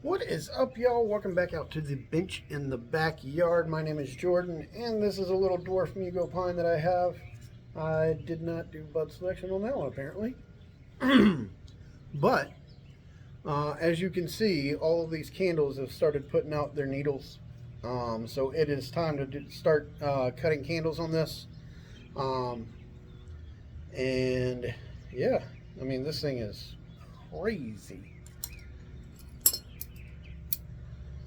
What is up, y'all? Welcome back out to the bench in the backyard. My name is Jordan, and this is a little dwarf Mugo pine that I have. I did not do bud selection on that one, apparently. But, as you can see, all of these candles have started putting out their needles. So it is time to start cutting candles on this. Um, and, yeah, I mean, this thing is crazy.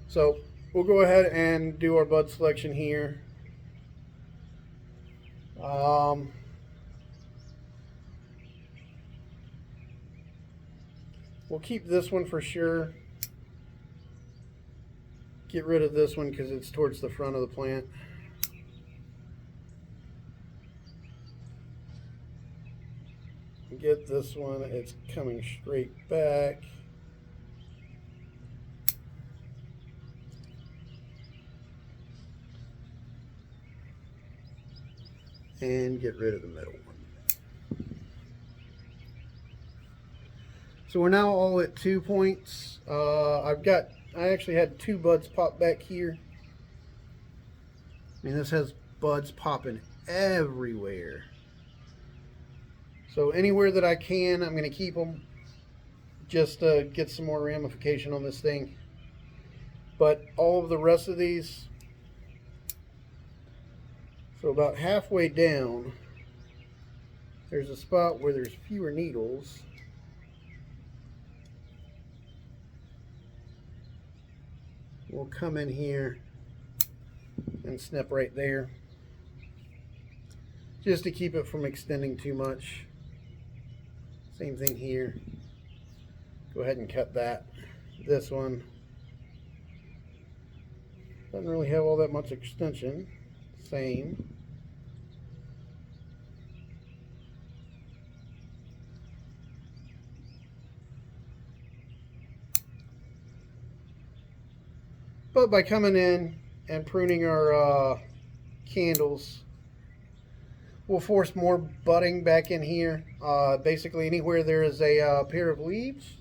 So we'll go ahead and do our bud selection here. We'll keep this one for sure. Get rid of this one because it's towards the front of the plant. Get this one, it's coming straight back. And get rid of the middle one. So we're now all at 2 points. I actually had 2 buds pop back here. I mean, this has buds popping everywhere. So anywhere that I can, I'm going to keep them just to get some more ramification on this thing. But all of the rest of these, so about halfway down, there's a spot where there's fewer needles. We'll come in here and snip right there, just to keep it from extending too much. Same thing here. Go ahead and cut that. This one doesn't really have all that much extension. Same. But by coming in and pruning our candles, we'll force more budding back in here. Basically, anywhere there is a pair of leaves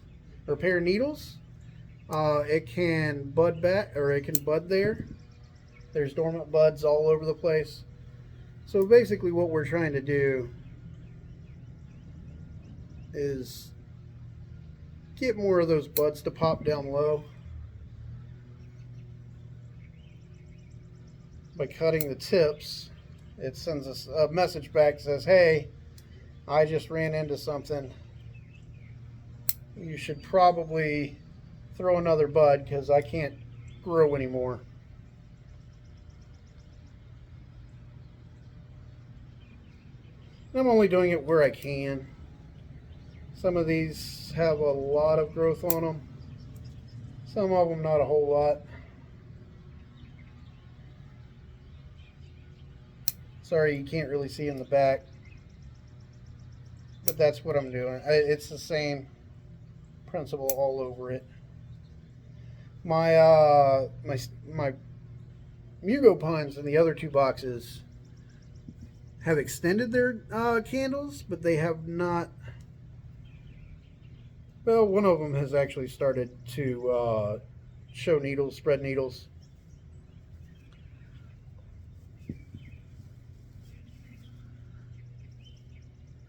or a pair of needles, it can bud back, or it can bud there. There's dormant buds all over the place. So basically, what we're trying to do is get more of those buds to pop down low by cutting the tips. It sends us a message back that says, hey, I just ran into something. You should probably throw another bud because I can't grow anymore. I'm only doing it where I can. Some of these have a lot of growth on them. Some of them not a whole lot. Sorry, you can't really see in the back, but that's what I'm doing. It's the same principle all over it. My my Mugo pines in the other 2 boxes have extended their candles, but they have not. Well, one of them has actually started to show needles, spread needles.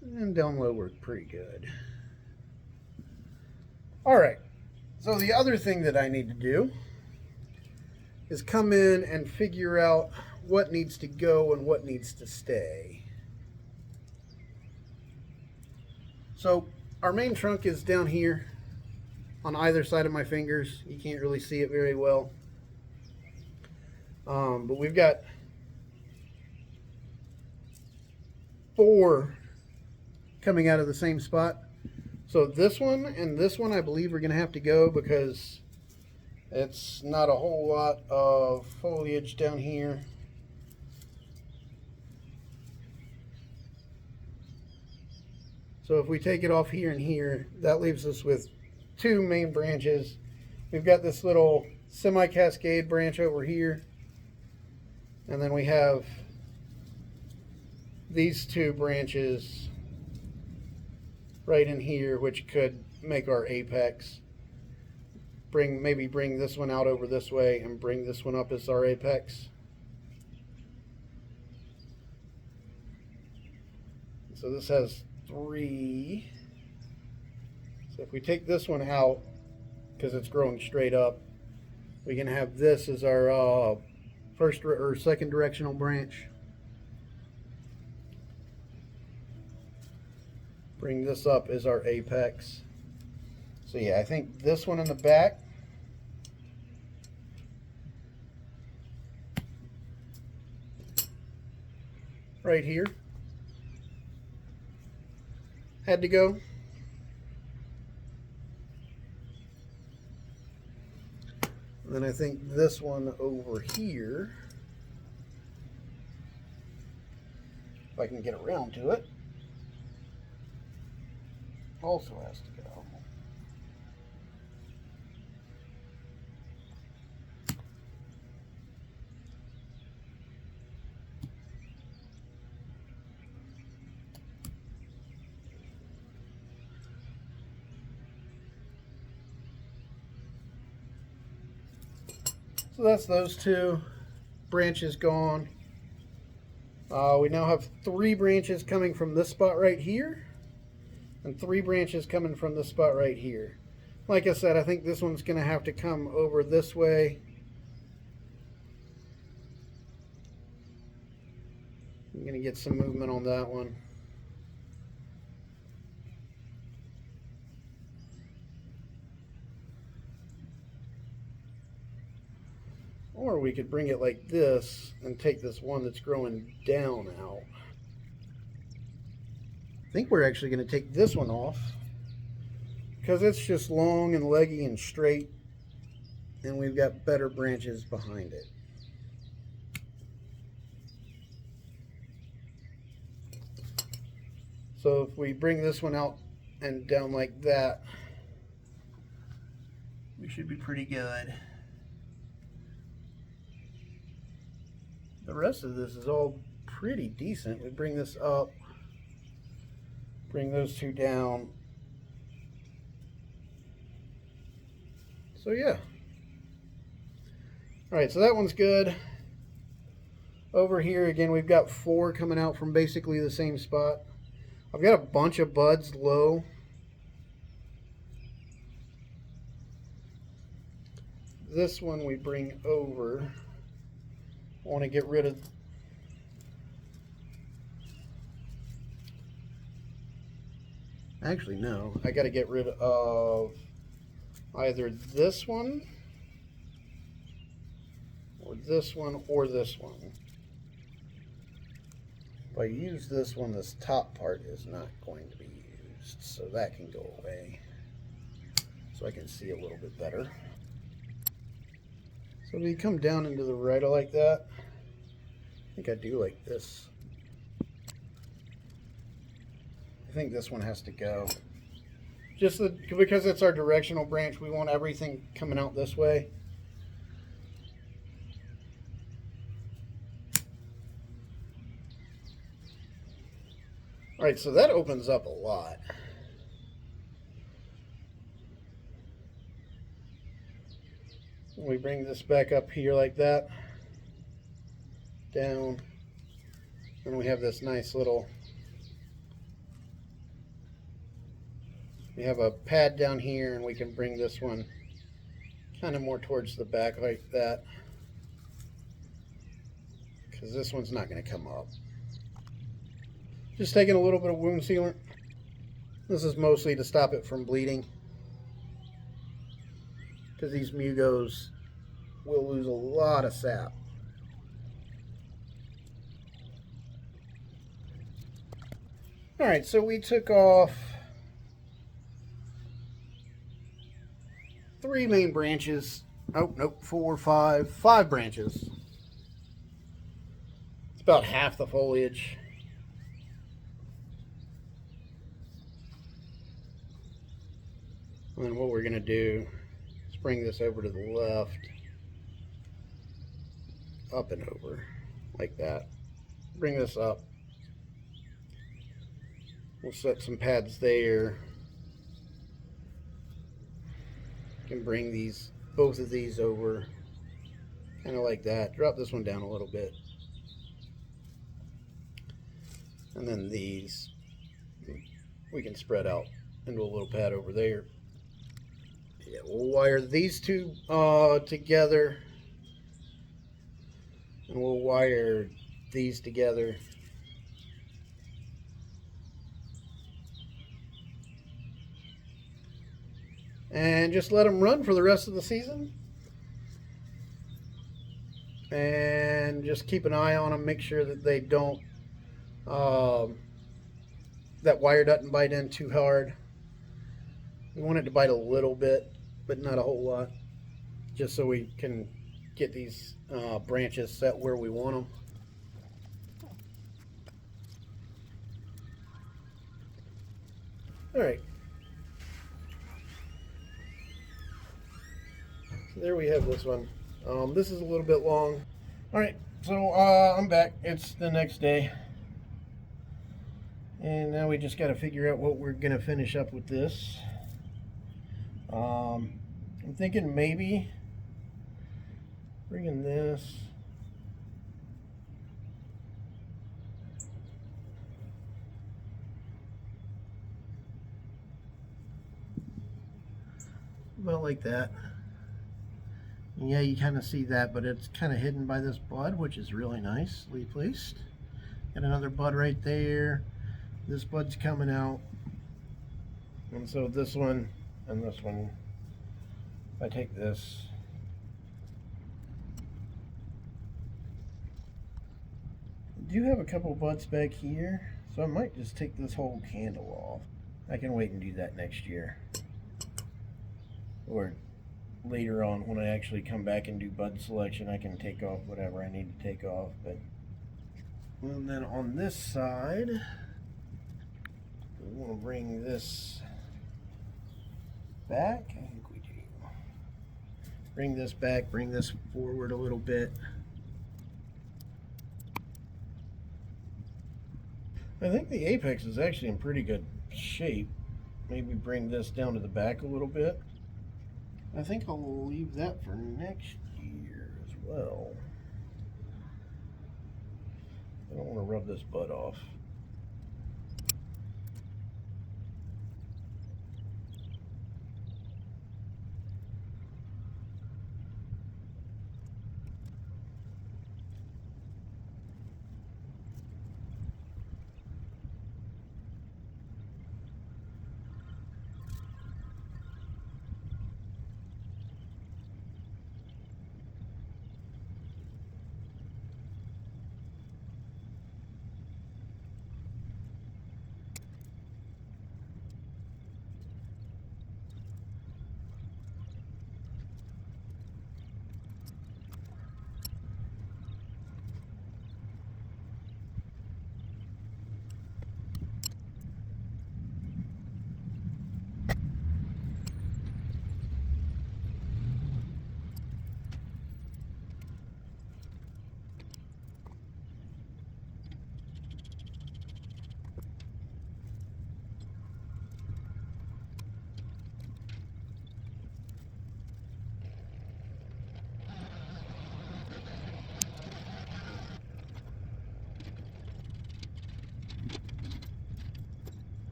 And down low worked pretty good. Alright, so the other thing that I need to do is come in and figure out what needs to go and what needs to stay. So our main trunk is down here on either side of my fingers. You can't really see it very well. But we've got 4 coming out of the same spot. So this one and this one I believe are going to have to go because it's not a whole lot of foliage down here. So if we take it off here and here, that leaves us with 2 main branches. We've got this little semi-cascade branch over here, and then we have these 2 branches right in here, which could make our apex. maybe bring this one out over this way and bring this one up as our apex. So this has 3. So if we take this one out, because it's growing straight up, we can have this as our first or second directional branch. Bring this up as our apex. So yeah, I think this one in the back, right here, had to go. And then I think this one over here, if I can get around to it, also has to go. So that's those 2 branches gone. We now have 3 branches coming from this spot right here, and 3 branches coming from this spot right here. Like I said, I think this one's going to have to come over this way. I'm going to get some movement on that one. Or we could bring it like this and take this one that's growing down out. I think we're actually going to take this one off because it's just long and leggy and straight, and we've got better branches behind it. So if we bring this one out and down like that, we should be pretty good. The rest of this is all pretty decent. We bring this up, bring those 2 down. So yeah. All right, so that one's good. Over here again, we've got 4 coming out from basically the same spot. I've got a bunch of buds low. This one we bring over. I want to get rid of, actually no, I got to get rid of either this one or this one or this one. If I use this one, this top part is not going to be used, so that can go away so I can see a little bit better. So we come down into the right like that. I think I do like this. I think this one has to go. Just because it's our directional branch, we want everything coming out this way. All right, so that opens up a lot. We bring this back up here like that, down, and we have this nice little, we have a pad down here, and we can bring this one kind of more towards the back like that, because this one's not going to come up. Just taking a little bit of wound sealant. This is mostly to stop it from bleeding, because these Mugos will lose a lot of sap. Alright, so we took off 3 main branches. Oh, nope, 4, 5 branches. It's about half the foliage. And then what we're going to do is bring this over to the left, up and over, like that. Bring this up. We'll set some pads there. Can bring these, both of these over kind of like that. Drop this one down a little bit. And then these we can spread out into a little pad over there. Yeah, we'll wire these two together, and we'll wire these together. And just let them run for the rest of the season. And just keep an eye on them. Make sure that they don't, that wire doesn't bite in too hard. We want it to bite a little bit, but not a whole lot, just so we can get these branches set where we want them. All right. So there we have this one. This is a little bit long. All right, so I'm back. It's the next day. And now we just got to figure out what we're going to finish up with this. I'm thinking maybe bringing this. About like that. And yeah, you kind of see that, but it's kind of hidden by this bud, which is really nicely placed. Got another bud right there. This bud's coming out. And so this one and this one, if I take this, I do have a couple buds back here, so I might just take this whole candle off. I can wait and do that next year, or later on when I actually come back and do bud selection. I can take off whatever I need to take off. But and then on this side, we want to bring this back. I think we do. Bring this back, bring this forward a little bit. I think the apex is actually in pretty good shape. Maybe bring this down to the back a little bit. I think I'll leave that for next year as well. I don't want to rub this bud off.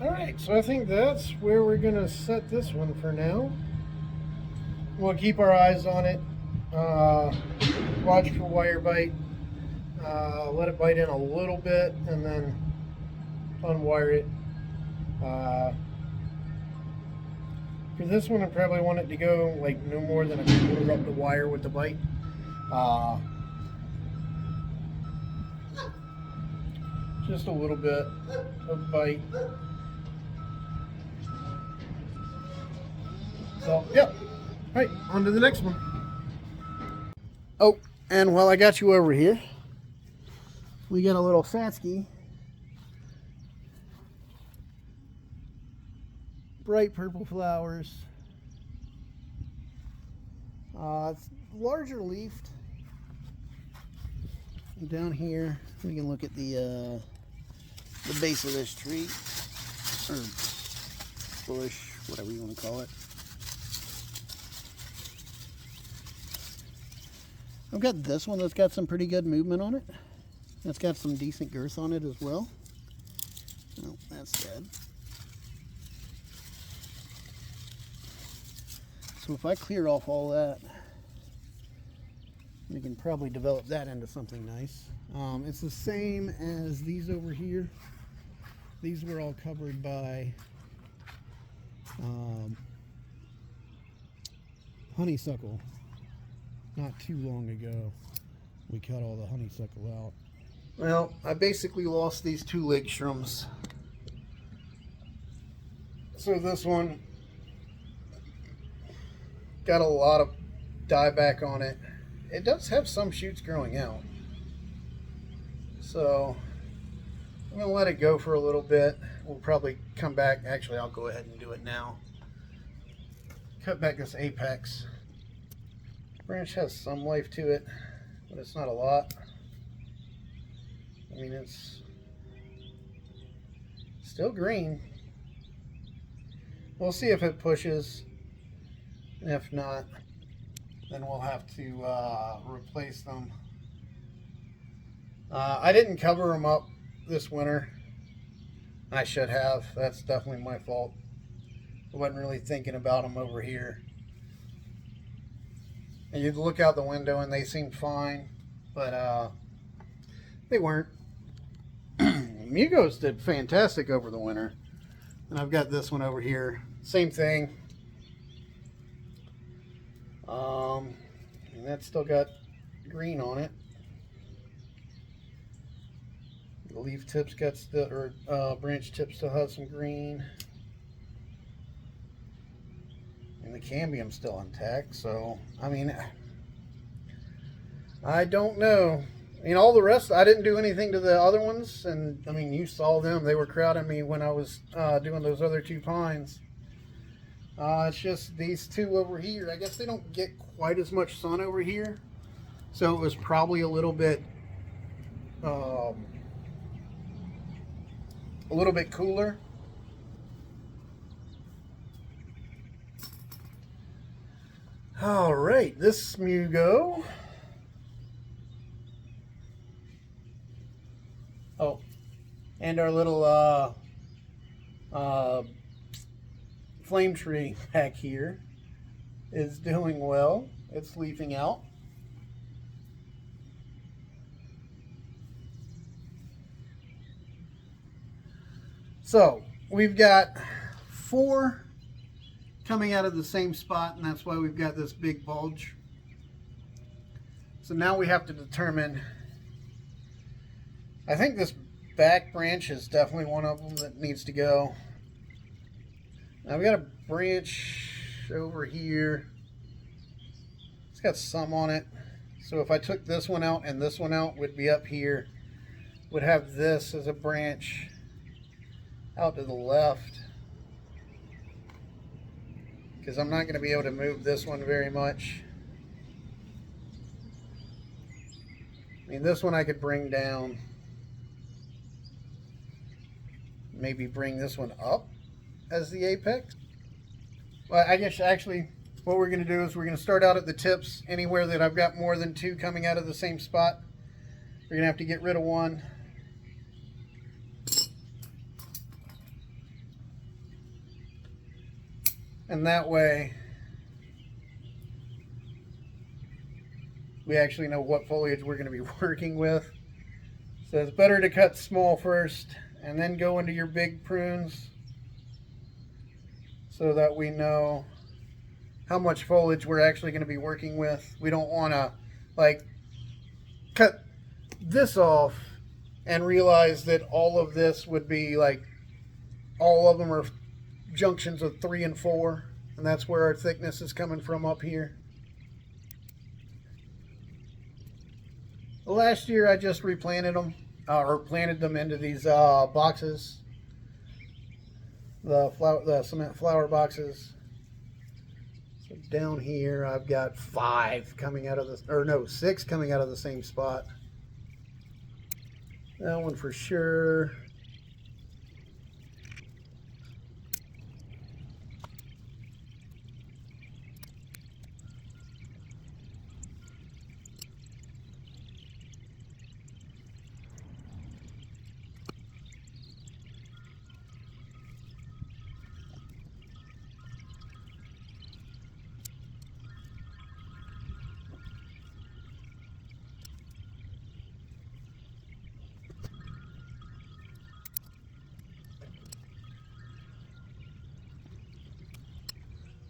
Alright, so I think that's where we're going to set this one for now. We'll keep our eyes on it. Watch for wire bite. Let it bite in a little bit and then unwire it. For this one, I probably want it to go like no more than a quarter up the wire with the bite. Just a little bit of bite. So, yep. All right, on to the next one. Oh, and while I got you over here, we got a little Satsky. Bright purple flowers. It's larger leafed. And down here, we can look at the base of this tree, or bush, whatever you want to call it. I've got this one that's got some pretty good movement on it. It's got some decent girth on it as well. Oh, that's dead. So if I clear off all that, we can probably develop that into something nice. It's the same as these over here. These were all covered by honeysuckle. Not too long ago, we cut all the honeysuckle out. Well, I basically lost these two ligstroms. So this one got a lot of dieback on it. It does have some shoots growing out. So I'm gonna let it go for a little bit. We'll probably come back. Actually, I'll go ahead and do it now. Cut back this apex. Branch has some life to it, but it's not a lot. I mean, it's still green. We'll see if it pushes. If not, then we'll have to replace them. I didn't cover them up this winter. I should have. That's definitely my fault. I wasn't really thinking about them over here. And you'd look out the window and they seemed fine, but they weren't. Mugos did fantastic over the winter. And I've got this one over here. Same thing. And that's still got green on it. The leaf tips got still, or branch tips still have some green. And the cambium's still intact, so, I mean, I don't know. I mean, all the rest, I didn't do anything to the other ones, and, I mean, you saw them. They were crowding me when I was doing those other two pines. It's just these two over here. I guess they don't get quite as much sun over here, so it was probably a little bit cooler. All right, this Mugo. Oh, and our little flame tree back here is doing well. It's leafing out. So we've got 4 coming out of the same spot, and that's why we've got this big bulge. So now we have to determine, I think this back branch is definitely one of them that needs to go. Now we got a branch over here. It's got some on it. So if I took this one out and this one out, would be up here. Would have this as a branch out to the left. Because I'm not going to be able to move this one very much. I mean, this one I could bring down. Maybe bring this one up as the apex. Well, I guess actually what we're going to do is we're going to start out at the tips. Anywhere that I've got more than 2 coming out of the same spot, we're going to have to get rid of one. And that way, we actually know what foliage we're going to be working with. So it's better to cut small first and then go into your big prunes so that we know how much foliage we're actually going to be working with. We don't want to like cut this off and realized that all of this would be like, all of them are junctions of 3 and 4, and that's where our thickness is coming from up here. Last year I just replanted them, or planted them into these boxes, the cement flower boxes. So down here I've got 5 coming out of this, or no, 6 coming out of the same spot. That one for sure.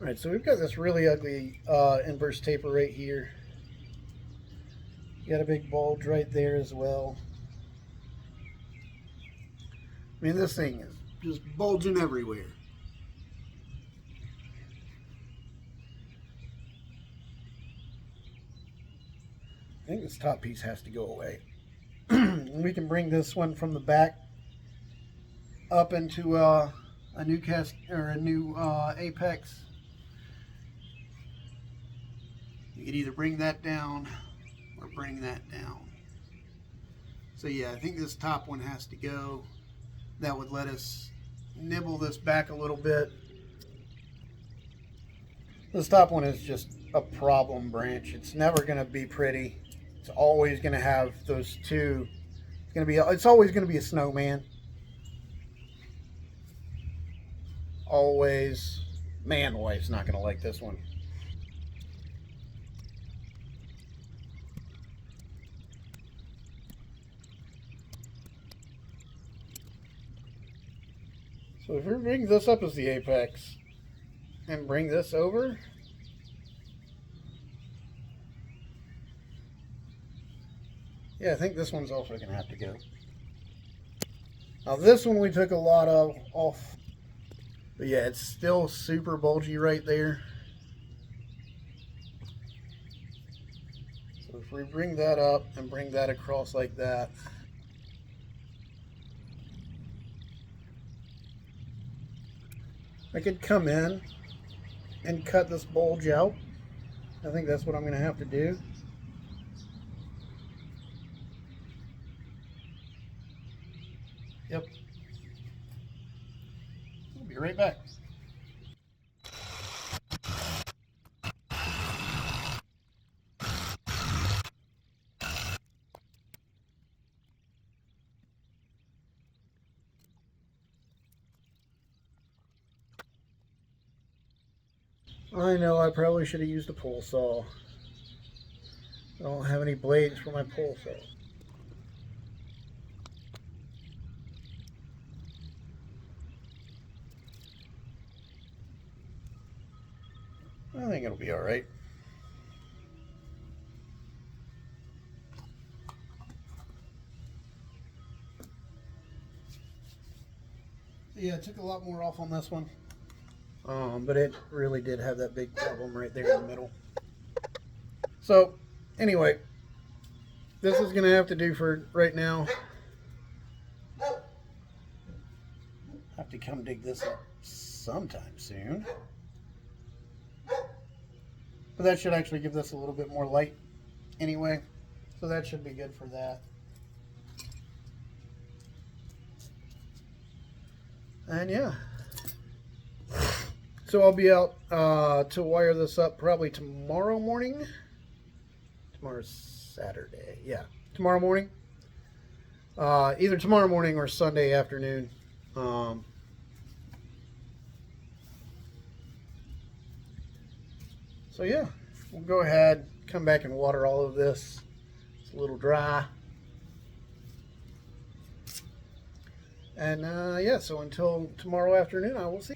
Alright, so we've got this really ugly inverse taper right here. You got a big bulge right there as well. I mean, this thing is just bulging everywhere. I think this top piece has to go away. We can bring this one from the back up into a new cast, or a new apex. You could either bring that down or bring that down. So yeah, I think this top one has to go. That would let us nibble this back a little bit. This top one is just a problem branch. It's never going to be pretty. It's always going to have those two. It's always going to be a snowman. Always. Man, the wife's not going to like this one. So if we bring this up as the apex and bring this over, yeah, I think this one's also going to have to go. Now this one we took a lot of off, but yeah, it's still super bulgy right there. So if we bring that up and bring that across like that, I could come in and cut this bulge out. I think that's what I'm going to have to do. Yep. I'll be right back. I know I probably should have used a pole saw. I don't have any blades for my pole saw. I think it'll be all right. Yeah, it took a lot more off on this one. But it really did have that big problem right there in the middle. So, anyway, this is going to have to do for right now. Have to come dig this up sometime soon. But that should actually give this a little bit more light anyway. So that should be good for that. And yeah. So I'll be out to wire this up probably tomorrow morning. Tomorrow's Saturday. Yeah, tomorrow morning. Either tomorrow morning or Sunday afternoon. So yeah, we'll go ahead, come back and water all of this. It's a little dry. And yeah, so until tomorrow afternoon, I will see.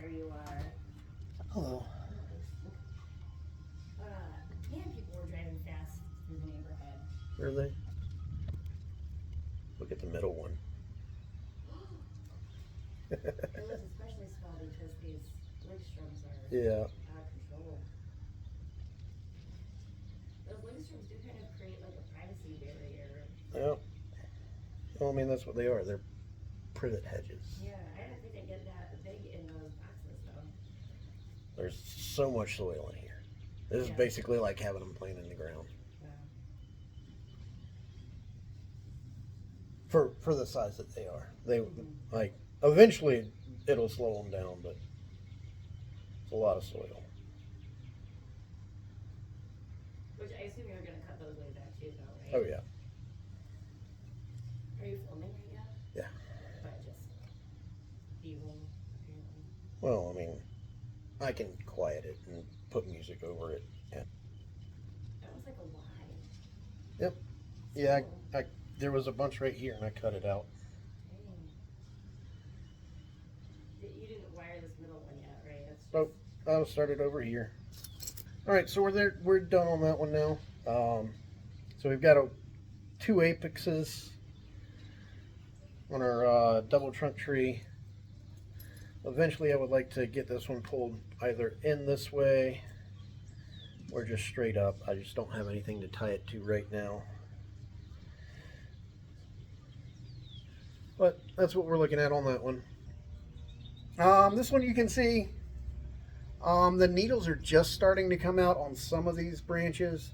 where you are. Hello. Man, people were driving fast through the neighborhood. Were they? Look at the middle one. It looks especially small because these Ligstroms are Yeah. out of control. Those Ligstroms do kind of create like a privacy barrier. Yeah. Well, I mean, that's what they are. They're privet hedges. Yeah, I didn't think they'd get that big in those boxes though. There's so much soil in here. This is basically like having them planted in the ground. Wow. For the size that they are. They like eventually it'll slow them down, but it's a lot of soil. Which I assume you're going to cut those way back too, though, right? Oh yeah. Are you filming right now? Yeah. But just B-roll, apparently. Well, I mean, I can quiet it and put music over it. Yeah. That was like a Y. Yep. Yeah, I there was a bunch right here and I cut it out. Dang. You didn't wire this middle one yet, right? That's just... Oh, I'll start it over here. All right, so we're done on that one now. So we've got two apexes on our double trunk tree. Eventually, I would like to get this one pulled either in this way or just straight up. I just don't have anything to tie it to right now. But that's what we're looking at on that one. This one you can see the needles are just starting to come out on some of these branches.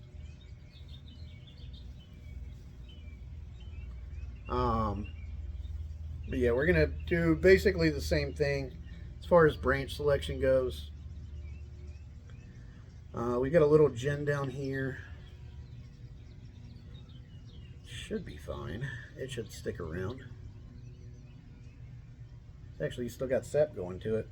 But yeah, we're gonna do basically the same thing as far as branch selection goes. We got a little gin down here. Should be fine. It should stick around. Actually, still got sap going to it.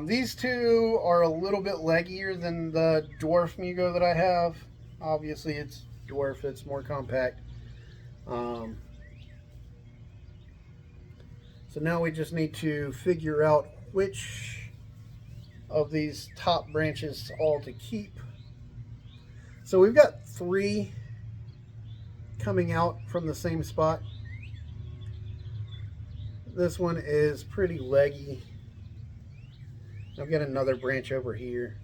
These two are a little bit leggier than the dwarf Mugo that I have. Obviously, it's dwarf, it's more compact. So now we just need to figure out which of these top branches all to keep. So we've got 3 coming out from the same spot. This one is pretty leggy. I've got another branch over here.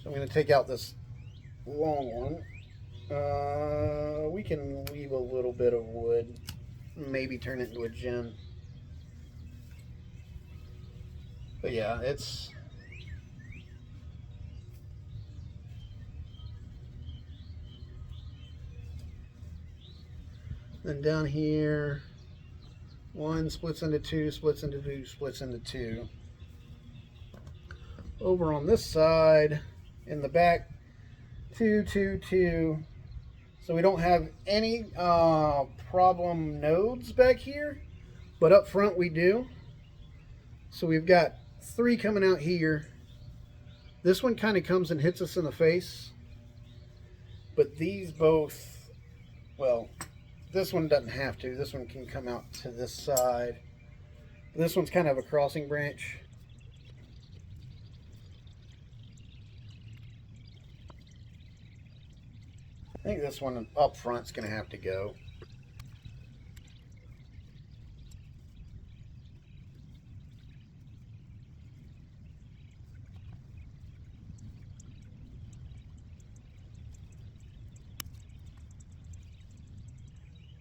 So I'm going to take out this long one. We can leave a little bit of wood. Maybe turn it into a gin. But yeah, it's... Then down here, 1 splits into 2, splits into 2, splits into 2. Over on this side, in the back, 2, 2, 2. So we don't have any problem nodes back here, but up front we do. So we've got 3 coming out here. This one kind of comes and hits us in the face, but these both, well, this one doesn't have to. This one can come out to this side. This one's kind of a crossing branch. I think this one up front's going to have to go.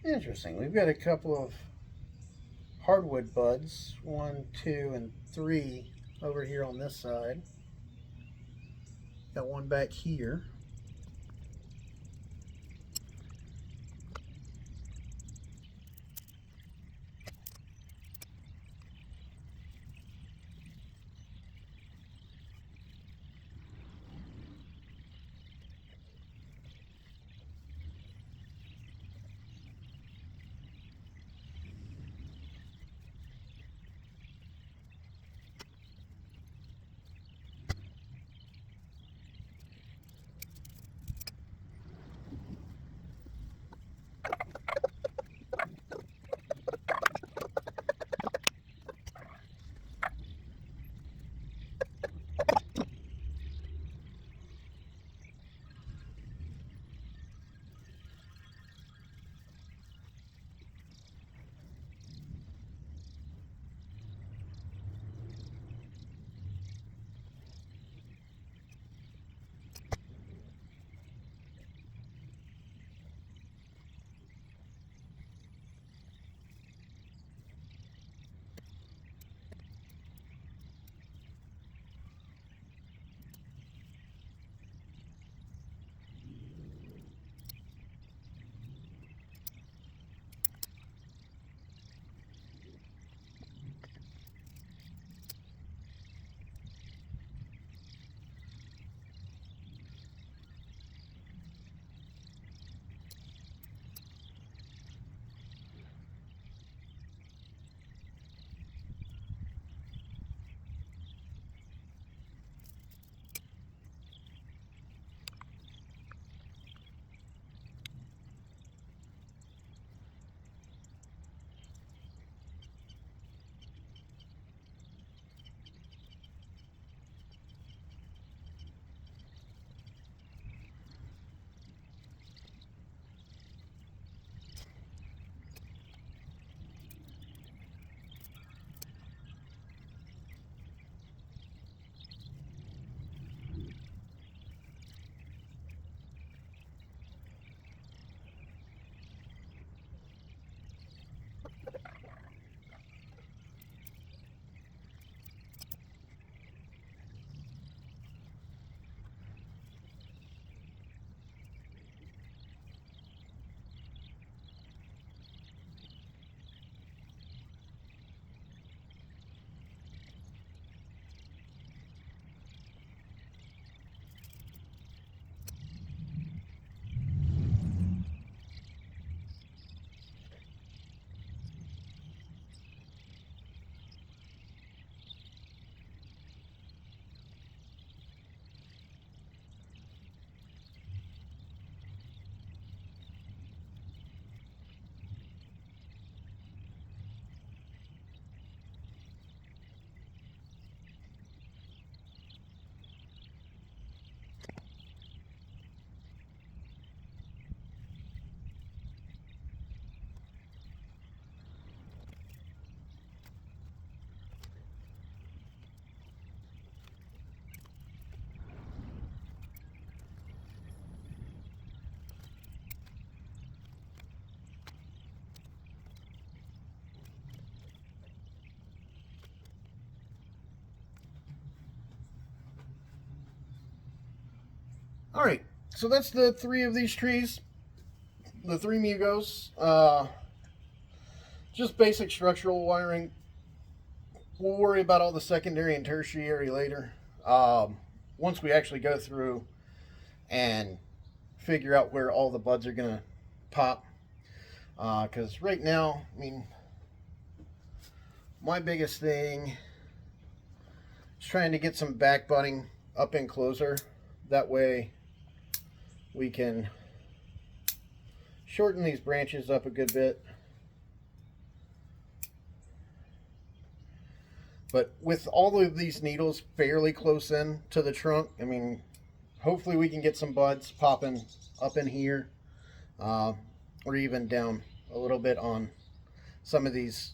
Interesting. We've got a couple of hardwood buds, 1, 2, and 3 over here on this side. Got one back here. All right, so that's the three of these trees, the three Mugos. Just basic structural wiring. We'll worry about all the secondary and tertiary later. Once we actually go through and figure out where all the buds are gonna pop. Because right now, I mean, my biggest thing is trying to get some back budding up and closer. That way we can shorten these branches up a good bit. But with all of these needles fairly close in to the trunk, I mean, hopefully we can get some buds popping up in here, or even down a little bit on some of these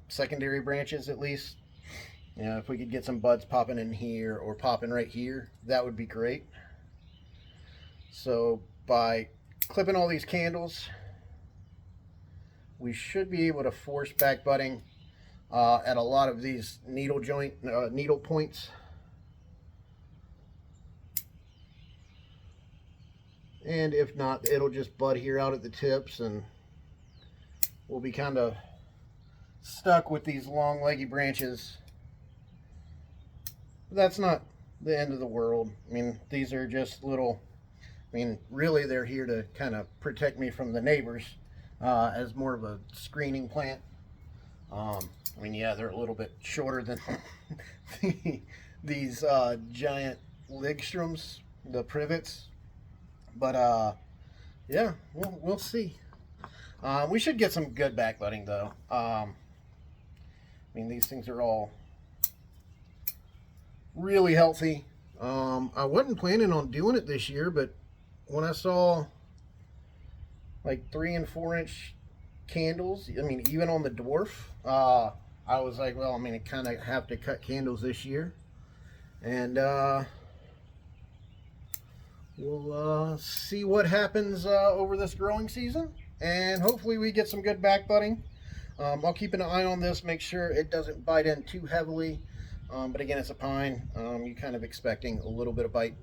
secondary branches at least. You know, if we could get some buds popping in here or popping right here, that would be great. So by clipping all these candles, we should be able to force back budding at a lot of these needle points. And if not, it'll just bud here out at the tips, and we'll be kind of stuck with these long leggy branches. But that's not the end of the world. I mean, these are just little, I mean, really they're here to kind of protect me from the neighbors as more of a screening plant. I mean, yeah, they're a little bit shorter than these giant ligstroms, the privets. But yeah, we'll see. We should get some good back budding though. I mean, these things are all really healthy. I wasn't planning on doing it this year, but when I saw like 3 and 4 inch candles, I mean, even on the dwarf, I was like, well, I mean, I kind of have to cut candles this year, and we'll see what happens over this growing season, and hopefully we get some good back budding. I'll keep an eye on this, make sure it doesn't bite in too heavily, but again, it's a pine. You're kind of expecting a little bit of bite,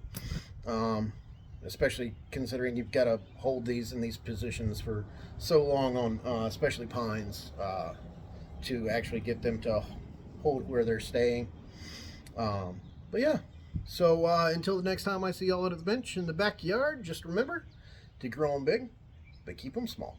especially considering you've got to hold these in these positions for so long on especially pines to actually get them to hold where they're staying. But yeah, so until the next time I see y'all at the bench in the backyard, just remember to grow them big, but keep them small.